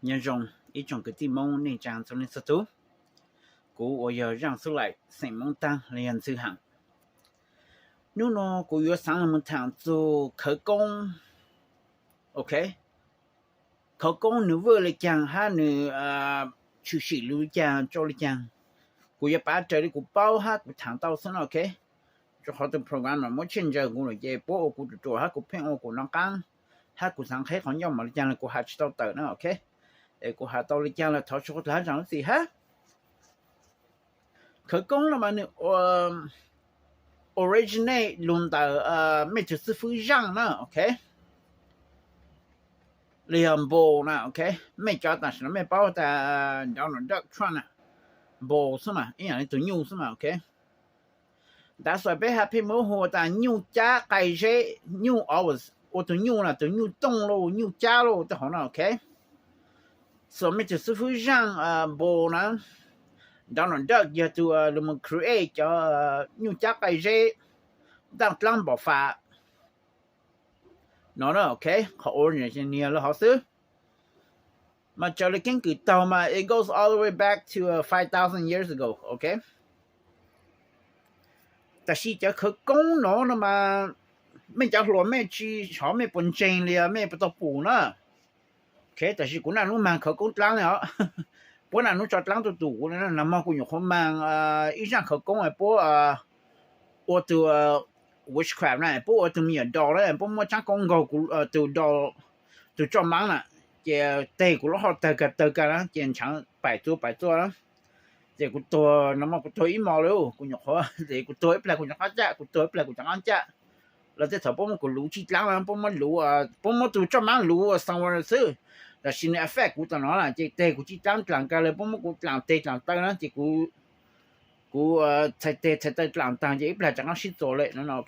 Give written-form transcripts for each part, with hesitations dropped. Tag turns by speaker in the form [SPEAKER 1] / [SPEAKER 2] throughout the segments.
[SPEAKER 1] nhân rồng ý trong cái tim mong nên chàng trong lên sát tú cú ở giờ rằng số lại sinh mong tăng liền sư hạng nếu nó cú yếu sáng một tháng cho khởi công ok khởi công nếu vừa lại chàng ha nữa chủ sĩ lưu chàng cho lại chàng cú yếu bắt trời đi cú bao ha cú tháng tao xong ok cho họ từng program mà mỗi chân giờ cú lại dễ bố cú trụ ha cú phèn cú nâng căng ha cú sáng khai khỏi nhau mà chàng là cú hạt tao tự nó ok để cú hạt tao lại chàng là tháo cho lá rằng gì ha khởi công là mà nữa originate luôn tại mấy chú sư phụ răng nữa ok liền bộ nè ok mấy cho ta sẽ mấy bao ta đó nó đợt tròn nè bộ sao mà ý là tụi nhu sao mà ok đã soi bé happy mô hồ ta nhu cha cái gì nhu always ô tụi nhu là tụi nhu đông lô nhu cha lô ta hỏi nào ok so mấy chú sư phụ răng bộ nè đó nó đợt giờ tụi mình create cho nhu cha cái gì đang làm bảo phá nó đó ok họ original nhiều là họ xứ mà cho lấy kiến cử tàu mà it goes all the way back to 5,000 years ago ok ta chỉ cho khởi công nó mà mình cho luôn mấy chi họ mấy bún chén liền mấy bát bún nữa ok ta chỉ cũng là nó mang khởi công lăng nữa bữa nào nó cho lăng tụt tụt nữa nằm mà cũng không mang ý rằng khởi công này bữa ô từ witchcraft này bố từ miền đỏ đấy bố mua trang công gầu của từ đỏ từ trong máng nè chỉ tây của nó họ từ cả đó chỉ chẳng bài tua đó chỉ của tôi nó mà của tôi ít màu đâu của nhóc họ thì của tôi là của nhóc ăn chả của tôi là của chẳng ăn chả là thế thằng bố mua của lũ chi lăng là bố mua lũ bố mua từ trong máng lũ somewhere xứ là xin effect của tao nó là chỉ tây của chi lăng cả là bố mua của lăng tây lăng tây đó chỉ cú thay làm tăng chỉ là chẳng có shit rồi lệ nó ok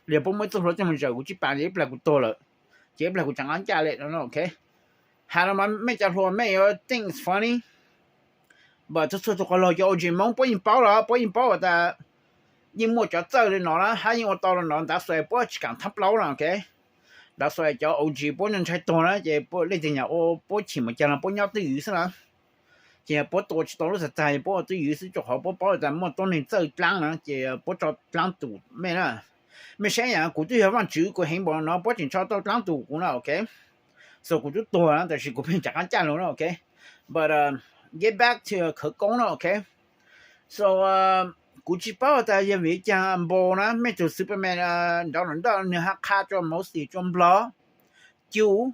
[SPEAKER 1] liền bố mới tôi cho mình giờ cú chỉ bàn chỉ là cú to rồi chỉ là cú chẳng ăn trả lệ nó ok hà mà mấy cha hồ mấy things funny but tôi có lo cho gì mong bố in bao ta nhưng mua cho chơi lên nó là hay nhưng mà to nó đã xoay bố chỉ cần thắp lâu rồi ok đã xoay cho OG bố nhân chạy to đó chỉ bố lấy tiền nhà ô bố chỉ mà cho nó bố nhau tư ý sao chỉ bố tổ chức tổ chức tại bố tư ý sự cho họ bố tại mua tổ nên chơi lăng nữa chỉ bố cho lăng tụ mấy nè mấy sáng nhà cụ tôi học chữ của hình bọn nó bố chỉ cho tôi lăng tụ cũng là ok so cụ tôi to đó但是cụ bên chẳng ăn chán luôn ok but get back to khởi công nó ok so cụ chỉ bảo tại vì việc chẳng bố nó mấy chú Superman đó nó hát khá cho mostly trong blog chú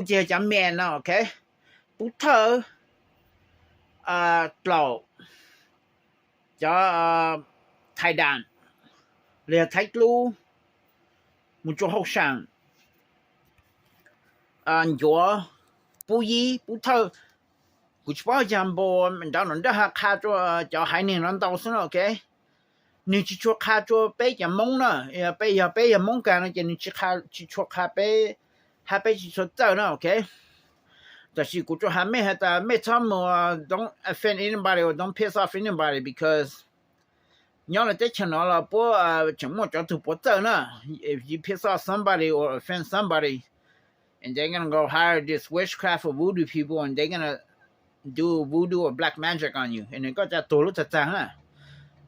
[SPEAKER 1] chỉ chẳng mẹ nó ok bút thơ lầu cho thái đàn liền thái lu một chỗ học sinh nhỏ bù y bù thơ cũng chỉ bảo rằng bố mình đã nói đã khá cho hai年lần đầu xong ok nếu chỉ cho khá cho bé giờ mông nữa bé giờ mông cả nó chỉ cho khá bé chỉ cho tao nữa ok但是我就还没还在没他们 don't offend anybody or don't piss off anybody because 你要在听到了不怎么叫都不走呢 if you piss off somebody or offend somebody and they're gonna go hire this witchcraft or voodoo people and they're gonna do voodoo or black magic on you and they got that tolu tata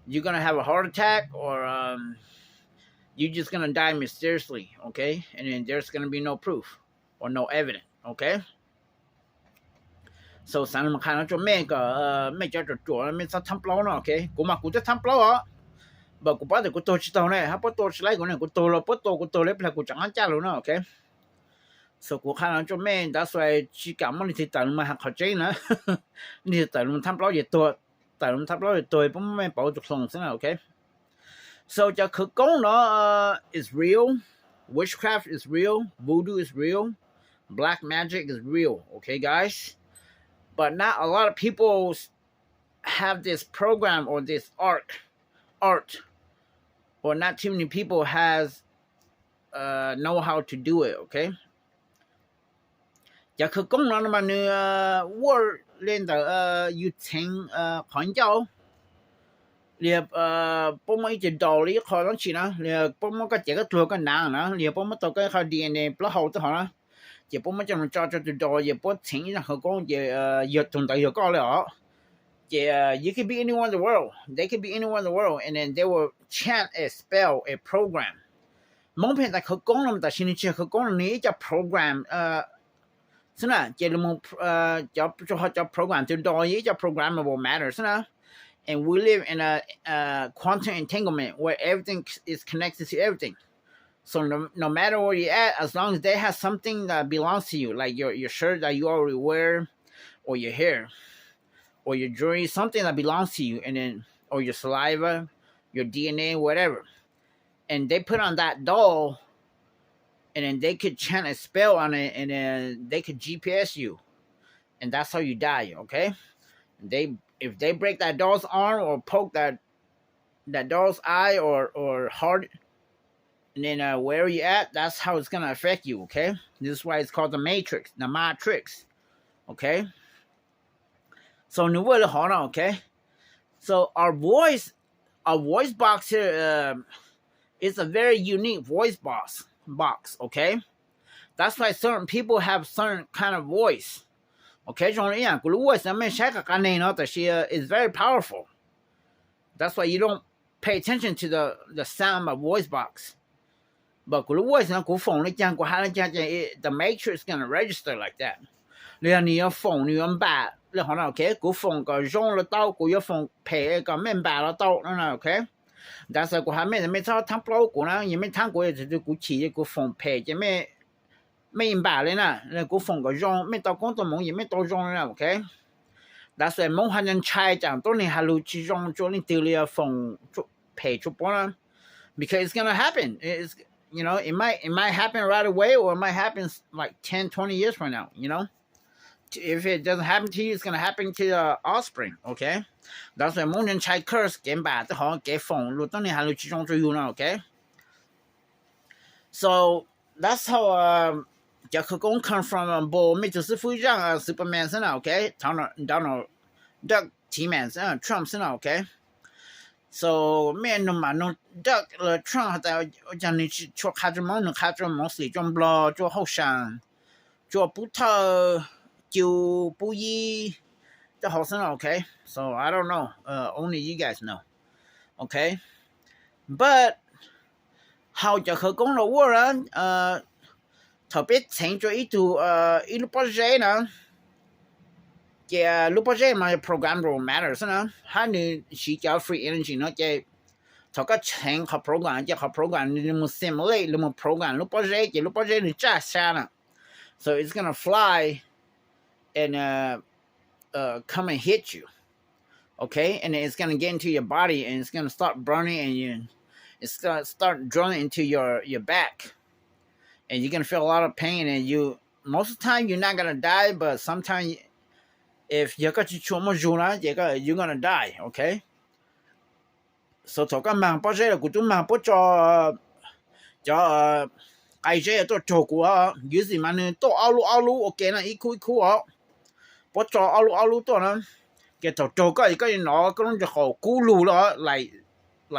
[SPEAKER 1] you're gonna have a heart attack or you're just gonna die mysteriously okay and then there's gonna be no proof or no evidence okay so 上面看到做咩个咩叫做咩ทำปลาเนาะ OK กูมากูจะทำปลาอ่ะบ่กูบ่ได้กูโตชิตองเลยฮะบ่โตชิไลกูเนี่ยกูโตแล้วบ่โตกูโตเลยเพราะกูจังอันจ้าแล้วเนาะ OK so กู看到做咩打算去干嘛你ที่ตามาเข้าใจนะนี่ตามันทำปลาอยู่ตัวตามันทำปลาอยู่ตัวบ่แม่นเป่าจุกส่งซะนะ OK so จะคือก้งเนาะis real witchcraft is real voodoo is real black magic is real okay guys but not a lot of people have this program or this art or not too many people has know how to do it okay จะคือ功能嘛呢word 练的有情朋友liền bố mấy chỉ đồ lý khỏi nó chỉ nó liền bố mấy cái chỉ cáiตัวcái nặng nó liền bố mấyตัวcái khai DNA plus hậu tới họ nó 也不么讲照就到也不听任何讲也从到也搞了 Yeah, you could be anyone in the world. They could be anyone in the world, and then they will chant a spell, a program. 蒙骗在เขา讲了，但是你去เขา讲你叫 program，是呢，叫你们叫 program， 就到也叫 programmable matter， 是呢。And we live in a quantum entanglement where everything is connected to everything. So no matter where you're at, as long as they have something that belongs to you, like your shirt that you already wear, or your hair, or your jewelry, something that belongs to you, and then or your saliva, your DNA, whatever. And they put on that doll, and then they could chant a spell on it, and then they could GPS you. And that's how you die, okay? If they break that doll's arm or poke that doll's eye or heart, and then where you at, that's how it's going to affect you, okay? This is why it's called the matrix, okay? So new word okay? So our voice box here is a very unique voice box, okay? That's why certain people have certain kind of voice. Okay, voice is very powerful. That's why you don't pay attention to the sound of voice box. But voice the matrix is going to register like that. 你要phone 你用白你可能 OK 古phone 個用了到古要phone 配個面白了到那 OK 但是古還沒找談不到古呢也沒談過就古起古phone 配就沒白了呢那古phone 個用沒到廣東夢也沒到用了 OK 但是夢還能猜講當你還路去用做你丟了 phone 配出波呢 because it's gonna happen it's, you know it might happen right away or it might happen like 10-20 years from now you know If it doesn't happen to you, it's going to happen to your offspring, okay? That's why 冇人猜 curse 減白都好給風路當你還路其中最有呢 okay? So, that's how 這個講 come from 不沒就是非常Superman 是呢 okay? Donald Duck T-Man 是呢 Trump 是呢 okay? So, 沒人嘛 no Duck Trump 在我講你去做開着夢死裝不了做後生做不透就不一的好生 okay? So I don't know. Only you guys know. Okay? But how 這個講了我人特別清楚一度一路不是呢路不是嘛 programmable matter 是呢它你是叫 free energy 呢這它個清和 program 這個 program 你們 simulate 你們 program 路不是你炸下呢 So it's gonna fly and come and hit you, okay? And it's going to get into your body and it's going to start burning and it's going to start drilling into your back. And you're going to feel a lot of pain and most of the time you're not going to die, but sometimes if you're going to die, okay? So, 頭個盲不是古都盲不做ai chế tôi cho của như gì mà nên tôi alu ok là ít khu bắt cho alu tôi nó cái cho cái nó cho họ cú lù đó like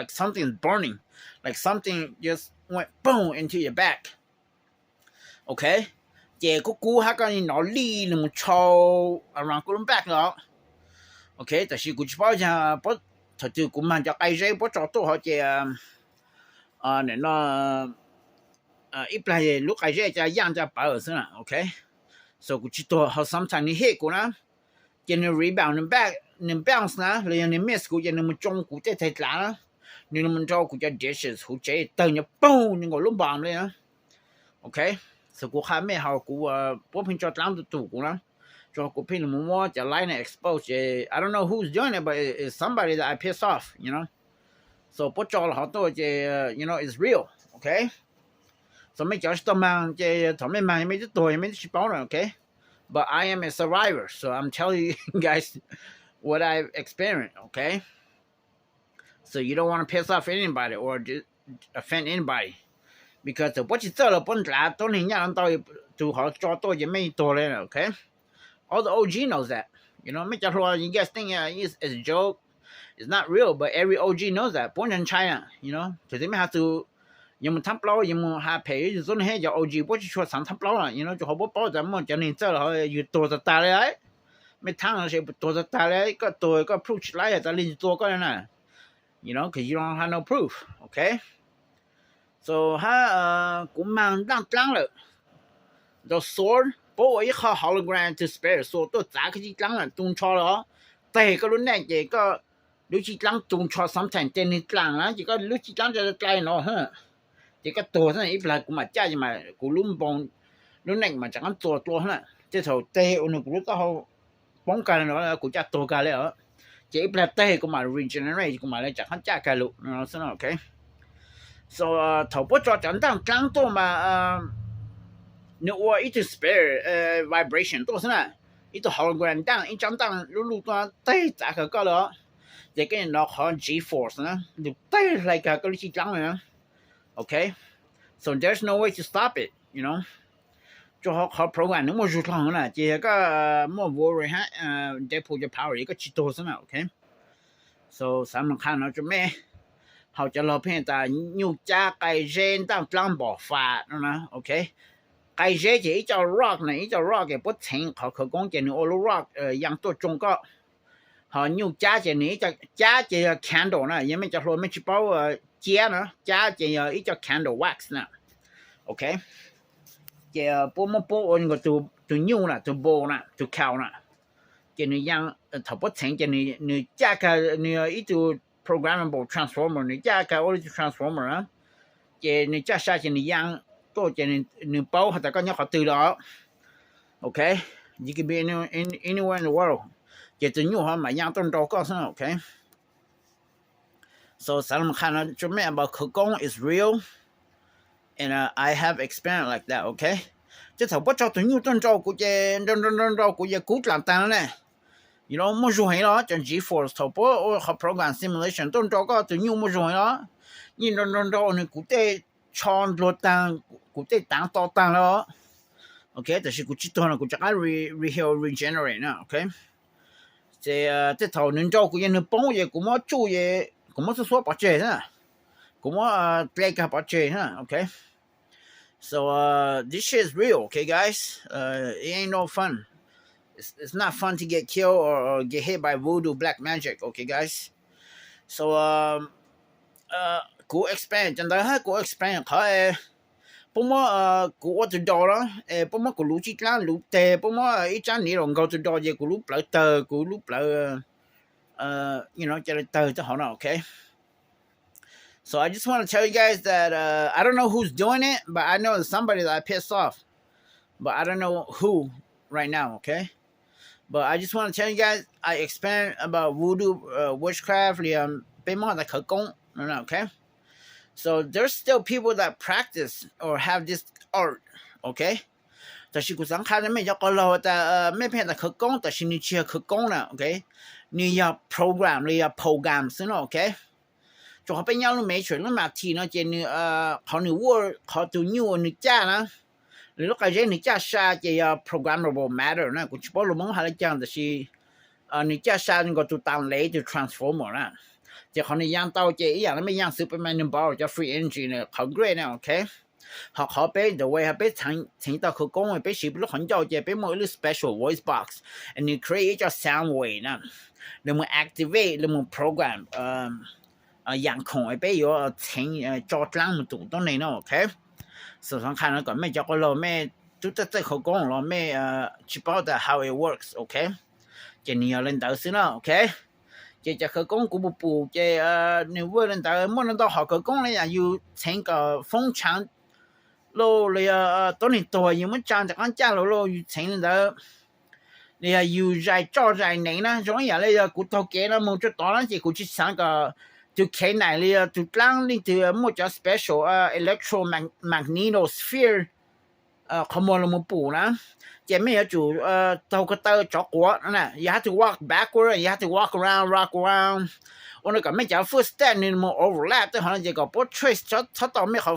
[SPEAKER 1] something is burning like something just went boom into your back okay cái cú cái nó lì nó cho around cú back đó okay tại vì cú chỉ bảo cho bắt thật sự cú mà cho ai chế bắt cho tôi họ cái nên nó ít lại lúc ai chế cho yang cho bảo rồi nè okay so cú chỉ tôi họ sometimes你 hit 过啦 cho nên rebound and back nên bounce na rồi nên miss cú cho nên mình trong cú chạy chạy lá nên mình cho cú cho dishes cú chạy từ nhập boom nhưng còn lúc bám lên á okay so cú khai mấy họ cú bố pin cho làm tụ cú lắm cho cú pin mình mua cho line expose I don't know who's doing it but it's somebody that I piss off you know so bố cho là họ tôi you know it's real okay so mấy cháu tao mang thằng mấy mang mấy tuổi mấy chỉ bảo rồi okay but I am a survivor so I'm telling you guys what I've experienced okay so you don't want to piss off anybody or offend anybody because what you tell up on that don't need to how cho tôi chỉ mấy tuổi lên okay all the OG knows that you know mấy cháu you guys think it's a joke it's not real but every OG knows that born in China you know because they may have to ยังมันทำเปล่ายังมันหาเพยจนให้จะเอาจีบ่ช่วยสั่งทำเปล่าอ่ะyou know จะเขาบ่เปล่าแต่มันจะนี่เจอแล้วอยู่ตัวตาเลยไม่ทางใช่ตัวตาเลยก็ตัวก็ proof ไล่แต่ลินตัวก็นั่น you know cuz you don't have no proof okay so ถ้ากูมันตั้ง了 the sword บ่อีกhologram to spare so ตัวจ๋าคือตั้ง了中错了แต่ก็รู้แน่เจก็รู้จิตั้ง中错 sometimes เจนี่ตั้งนะจิก็รู้จิตั้งจะไกลเนาะฮะจิก็ตัวนั่นอีปลากูมาจ้าจะมากูลุ่มปองรู้แน่มาจากนั้นตัวนั่นเจ้าเฒ่าเตอุนกูรู้ก็เฮาป้องกันเนาะกูจะตัวกันแล้วเจอีปลาเตกูมา regenerate กูมาเลยจากนั้นจ้ากันลุเนาะโอเค so เฒ่าบ่จอจันตั้งตัวมาno or it is spare vibration ตัวซั่นน่ะอีตัว hologram ตั้งอีจังตั้งรู้ตัวเตจากก็แล้วเด็กก็เนาะ G force นะดูเตอะไรก็รู้สิจังนะ okay so there's no way to stop it you know 就好 program 能么就ทางนะเจก็么 worry ฮะได้พูด power ก็จิตตัวซั่นน่ะ okay so สำคัญเนาะจะแม่เฮาจะรอเพียงแต่อยู่จากไกเจนตั้งกลางบ่ฟ้านะ okayไกเจจะอีเจ้า rock นะอีเจ้า rock ก็บ่ถึงเขา讲จะนี่ all rock อย่างตัวจงก็好牛加减呢加减 candle 呢也没叫说没去包加呢加减一叫 candle wax 呢 OK 这不么不按个就牛了就包了就靠了这你样头不成这你加个你一就 programmable transformer 你加个 all transformer 啊这你加下这你样多这你包它ก็ยังเขาตื่นแล้ว OK you can be anywhere in the world get the new one my young don't go okay so Salam Khan to me about Kogong is real and I have experience like that okay 这头不找的 new don't goกูจะกูหลังตาแน่ you know ไม่รู้เหรอจัง G-force 头不เขา program simulation ต้องก็ตัว new ไม่รู้เหรอนี่don'tนี่กูได้ช้อนรถตังกูได้ตังต่อตังแล้ว okay แต่是กู知道了กูจะregenerate นะ okay这头能照顾人帮也กู么做也กู么是说把这呢กู么对个把这呢 okay so this shit is real okay guys it ain't no fun it's not fun to get killed or get hit by voodoo black magic okay guys so กู expand จังได้ฮะกู expand เขา不么กูว่าจะดอละ不么กูรู้จิตละรู้แต่不么อีจันนี่ลงก็จะดอเยกูรู้เปล่าเตอกูรู้เปล่าyou know จะเตอจะหอนะ okay so I just want to tell you guys that I don't know who's doing it but I know somebody that I pissed off but I don't know who right now okay but I just want to tell you guys I expand about voodoo witchcraft เป็นมอแต่เขากงนั่น okay so there's still people that practice or have this art okay แต่是กูสังขารไม่อยากก็เราแต่ไม่เพียงแต่เขากงแต่是你去เขากงนะ okay 你要 program 你要 program 是เนาะ okay 就เขาเป็นอย่างรู้ไม่ช่วยรู้มาทีเนาะเจนี่เขาหนูว่าเขาตัวnew หนูจ้านะหรือก็เจนี่จ้าชาจะ programmable matter นะกูจะบอกรู้มั้งหาอะไรจังแต่是หนูจ้าชานี่ก็ตัวตั้งเลยตัว transformer นะจะเขาในย่างเตาเจอีอย่างนั้นไม่ย่างซูเปอร์แมนนึงบอลจะ free energy เนี่ยเขา great นะ okay เขาไป the way เขาไปถึง到เขากงไปสิบลูกขันเจ้าเจไปหมดลูก special voice box and you create จะ sound wave นะแล้วมึง activate แล้วมึง program อย่างของไปอยู่ถึงจอดล่างมันตรงนี้เนาะ okay ส่วนสำคัญแล้วก็ไม่จะก็เราไม่ทุกแต่เขากงเราไม่知道的 how it works okay จะนี่要认到是เนาะ okay这可讲古不这你为人到没人到好可讲了呀有整个风场路了多年多有么讲这讲家路有成人到你呀有在招在你呢所以咧要骨头给了么就当然是过去上个就开来了就让你的么叫 special electromagnetosphere ขโมยลงมาปู่นะเจไม่要就到个到จอกวนั่นน่ะ you have to walk backward you have to walk around rock around 我那个ไม่叫 first step 你么 overlap แต่好像这个不 trace 他到没好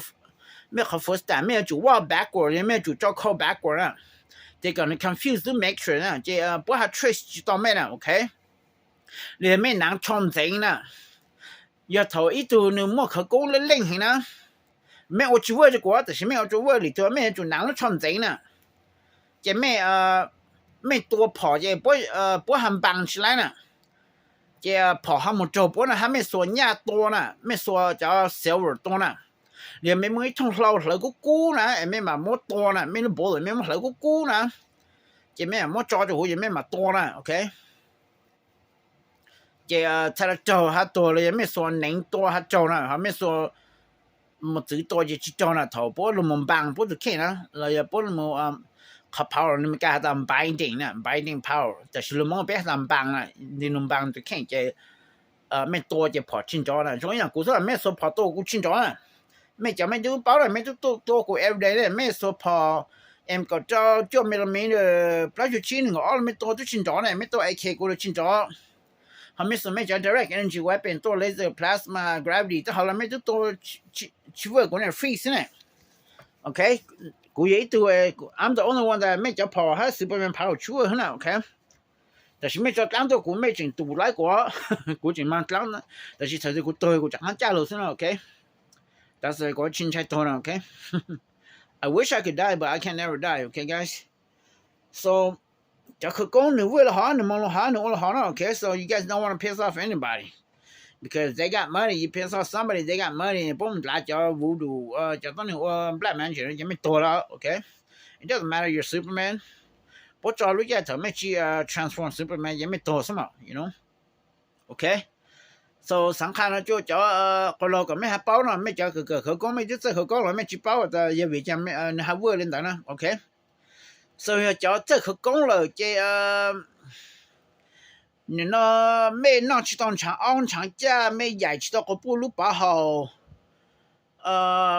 [SPEAKER 1] first step 没有就 walk backward 也没有就照靠 backward 啊这个你 confuse to make sure 啊这不还 trace 就到没了 OK 你ไม่能创整呢要头一度你莫可讲了令行呢没有去问这个，但是没有去问里头，没就难了穿贼呢。这没多跑，这不很绑起来呢。这跑还没走，不呢还没说伢多呢，没说叫小味多呢。连没没从老个股呢，也没嘛没多呢，没那波没嘛老个股呢。这没没抓住，也没嘛多呢 ，OK。这才来走还多了，也没说能多还走呢，还没说。么最多就去找那头波了么帮不就看呢了也不么เขา power นี่มันก็ตาม binding นะ binding power แต่สิมันไปตามบางน่ะนี่นบางจะแค่จะไม่ตัวจะพอชินจอน่ะ所以กู说ไม่说พอตัวกูชินจอน่ะไม่จะไม่ดูเปล่าเลยไม่ตัวกู everyday เลยไม่说พอเอ็มก็จะไม่ละมีปลาจุชินก็อ๋อไม่ตัวชินจอน่ะไม่ตัว AK กูเลยชินจอเขาไม่สมัยจะ direct energy weapon ตัว laser plasma gravity แต่เขาไม่ตัวชีวิตกูเนี่ย freeze เนี่ยโอเคกูยังตัว I'm the only one that ไม่จะพอให้ Superman power ชีวิตนะโอเคแต่是ไม่จะตั้งตัวกูไม่จริงตัวไรกว่ากูจริงมันตั้งนะแต่是ถ้ากูตัวกูจะหันจ่าเลยสินะโอเคแต่是กูชินใช้ตัวนะโอเค I wish I could die but I can never die okay guys soจะคือกูหนูเวลาหาหนูมองหาหนูหานะ okay so you guys don't want to piss off anybody because they got money you piss off somebody they got money ปุ๊บหลายจะvoodoo จะต้องเนี่ยblack man จะไม่ตัวแล้ว okay it doesn't matter you're Superman พอจอรู้แก่เธอไม่ชี้transform Superman ยังไม่ตัวซะมั้ง you know okay so สังขารนะจะก็เราก็ไม่หาเป้านะไม่จะคือเขาก็ไม่จะเขาก็เราไม่ชี้เป้าแต่ยังวิจารณ์ไม่หาเวอร์เล่นต่างนะ okay so จะเขาก็เราจะ你那没拿去当场昂场家没野去到个不路把好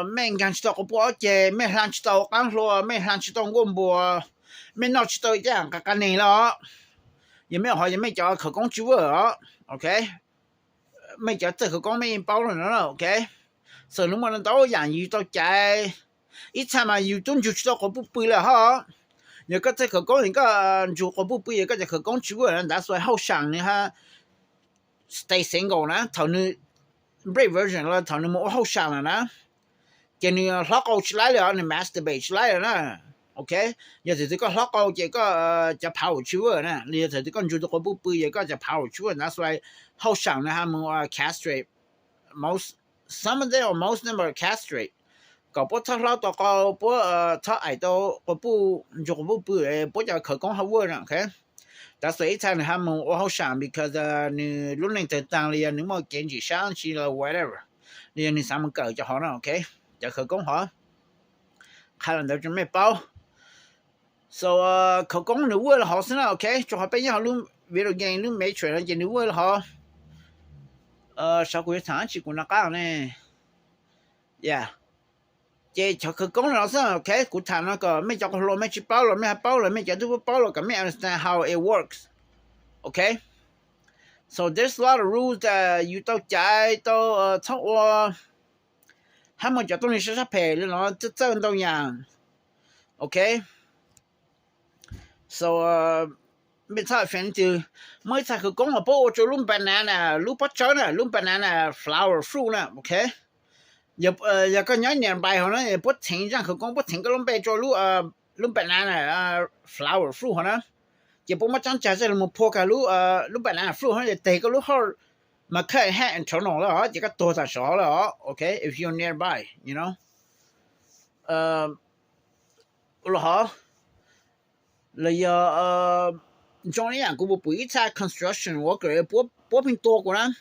[SPEAKER 1] 没干去到个不节没上去到刚说没上去到我不没拿去到这样干你了也没有好也没叫可工去work OK 没叫这个工没包了了 OK 所以我们到养鱼到家一餐嘛有东就去到个不背了哈你个这个讲人家就我不背个这个讲主人that's why 好想你哈 stay single นะ头你 brave version 了头你我好想了呢给你 lock out 起来了你 masturbate 起来了呢 OK 也是这个 lock out 这个จะ跑去了呢你这个就我不背个จะ跑去了 that's why 好想呢他们castrate most some of them or most of them are castrateก็บ่ทะเลาะต่อก็บ่ถ้าไอ้ตัวก็บ่就บ่บ่จะ可讲好话呢 OK 但是一场他们我好想 because 你论人在当里你没经济上去了 whatever 你什么搞就好了 OK 就可讲好看了都准备包 so 可讲你为了好生了 OK 就好变要论为了给你没权了你为了好小鬼长期过那干呢 yeah这就去讲老师 OK กูถามแล้วก็ไม่จะรู้ไม่ชิเป้าหรอกไม่หาเป้าหรอกไม่จะดูเป้าหรอกก็ไม่ understand how it works okay so there's a lot of rules that you ต้องใจต้องทั้งว่าให้มันจะต้องมีสภาพเลยเนาะจะเจอตัวอย่าง okay so ไม่ใช่แฟนจือไม่ใช่คือ讲ว่าพวกจะลุ่ม banana ลุ่มปัจจัยนะลุ่ม banana flower fruit นะ okay也个年白好像也不停让可讲不停个龙白做路龙本来呢flower fruit 好像也不么长价值么破个路龙本来 fruit 好像得个路好嘛看看成龙了啊这个多少了啊 OK if you're nearby you know 了好了呀中年กู不一查 construction worker 不平多过呢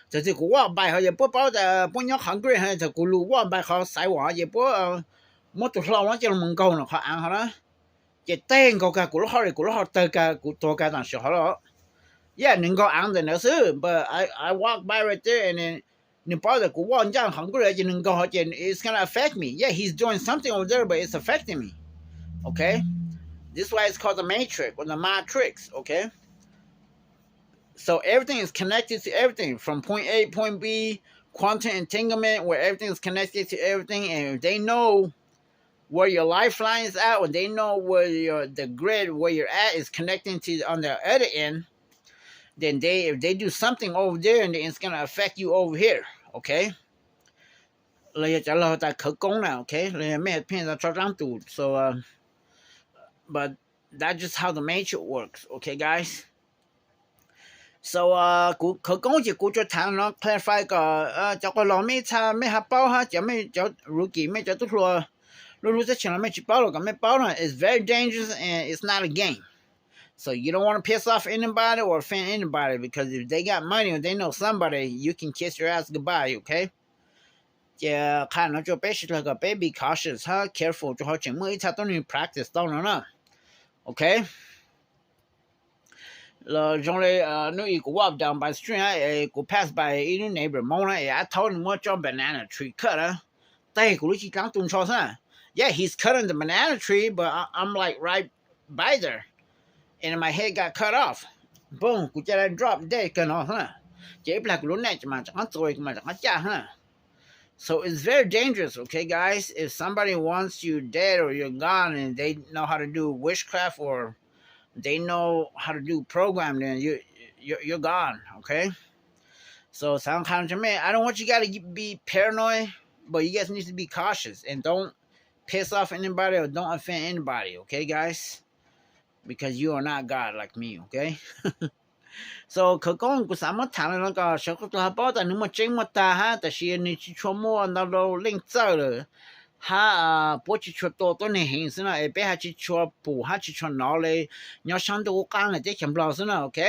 [SPEAKER 1] 这是กูว่าไปเขา也不包的不要 hungry ให้จะกูรู้ว่าไปเขาใส่ว่า也不么ตัวเราว่าจะมึง够了เขาอ่านเขานะจะเต้นก็กูรู้เขาเตะกูตัวกันต่างชาติแล้ว yeah 能够อ่าน的那是 but I walk by right there and then 你包的กูว่า这样 hungry 就能够好像 it's gonna affect me yeah he's doing something over there but it's affecting me okay this is why it's called the matrix or the matrix okay so everything is connected to everything from point A, point B, quantum entanglement where everything is connected to everything and if they know where your lifeline is at or they know where the grid where you're at is connecting to on the other end then if they do something over there and it's going to affect you over here okay เลยจะรอแต่เขากงนะ okay เลยแม่เพียงจะชอบล้างตูด so but that's just how the matrix works okay guys so กูเขากงจะกูจะถามเนาะ clarify ก็จะก็รอไม่ช้าไม่หาเป้าฮะจะไม่จะรู้กี่ไม่จะตุกลัวรู้จะเชื่อไม่จะเป้าหรอกไม่เป้านะ it's very dangerous and it's not a game so you don't want to piss off anybody or offend anybody because if they got money or they know somebody you can kiss your ass goodbye okay จะ看了就必须那个 be cautious 哈 careful 就好像每一次都你 practice 到了呢 okay 了将来no you go walk down by the street go pass by any neighbor mona I told him what your banana tree cut แต่กูรู้ที่กลางตุนชอซะ yeah he's cutting the banana tree but I'm like right by there and my head got cut off boom กูจะได้ drop dead กันเนาะฮะเจ็บหลักรู้แน่จะมาจากตัวมาจากจ้าฮะSo it's very dangerous, okay, guys? If somebody wants you dead or you're gone and they know how to do witchcraft or they know how to do program, then you're gone, okay? So sometimes to me, I don't want you guys to be paranoid, but you guys need to be cautious and don't piss off anybody or don't offend anybody, okay, guys? Because you are not God like me, okay? So เขาก็กูสามารถถามแล้วก็ฉันก็ตัวป้อแต่นึกมาเจ๊งมาตาฮะแต่ชีนี่ชั่วโมงเราเล่นเจ้าเลยฮะพวกชั่วตัวนี้เห็นสินะไปหาชั่วปู่หาชั่วนอเลยย้อนฉันดูกันเลยจะเขียนบล็อกสินะโอเค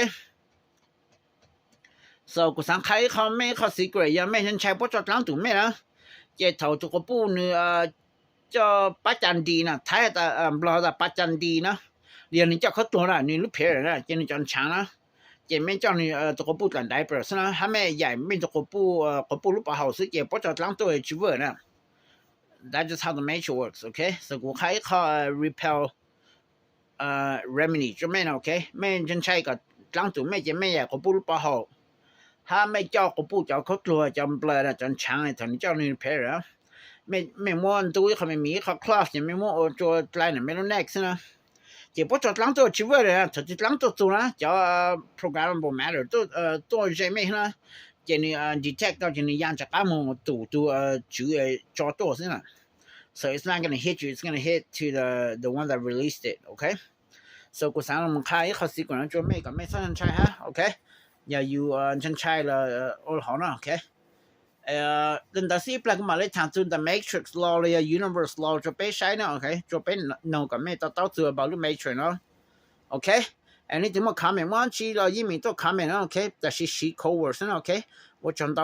[SPEAKER 1] so กูสั่งใครเขาไม่เขาสิกรียังไม่ฉันใช้พวกจอดหลังตู่ไม่นะเจ้าเท่าตัวปู่เนี่ยจะปัจจันดีนะท้ายแต่บล็อกแต่ปัจจันดีนะเรียนนี่เจ้าเขาตัวน่ะนี่ลูกเพลนะเจ้านี่จอนช้างนะเจ็บไม่เจ้านี่ตัวปูกันได้เปล่านะถ้าไม่ใหญ่ไม่ตัวปูรูปเฮาส์เจ็บเพราะจะล้างตัวชิวเวอร์นะ that's just how the matrix works okay so กูใช้ข้อ repel remedy จะไม่นะ okay ไม่ฉันใช้กับล้างตัวไม่เจ็บไม่ใหญ่กับปูรูปเฮาถ้าไม่เจ้ากับปูเจ้าเขากลัวจำเปล่านะจนช้างไอ้ตอนนี้เจ้านี่เพลนะไม่ม้วนตัวเขาไม่มีเขาคลาสไม่ม้วนตัวไลน์ไม่รู้ next นะเจ็บปวดจอดหลังตัวชิวเลยนะถ้าจะหลังตัวนะจะโปรแกรมบ่ matter ตัวใช่ไหมนะเจนี่detect 到เจนี่ยังจะก้ามตัวชื่อจอตัวสินะ so it's not gonna hit you it's gonna hit to the one that released it okay so กูสั่งมันค่าเขาสิก่อนจะไม่ก็ไม่สั่งใช่ฮะ okay อย่าอยู่ฉันใช่ละall 好นะ okay เรื่องที่ปลักมาเลยทางจุด the matrix law เลย universe law จะไปใช้นะโอเคจะเป็น no ก็ไม่ต้องตัว about the matrix เนาะโอเคอันนี้ถึงมา comment ว่าชีเรายิ่งมีตัว comment นะโอเคแต่ชี code words นะโอเค我讲到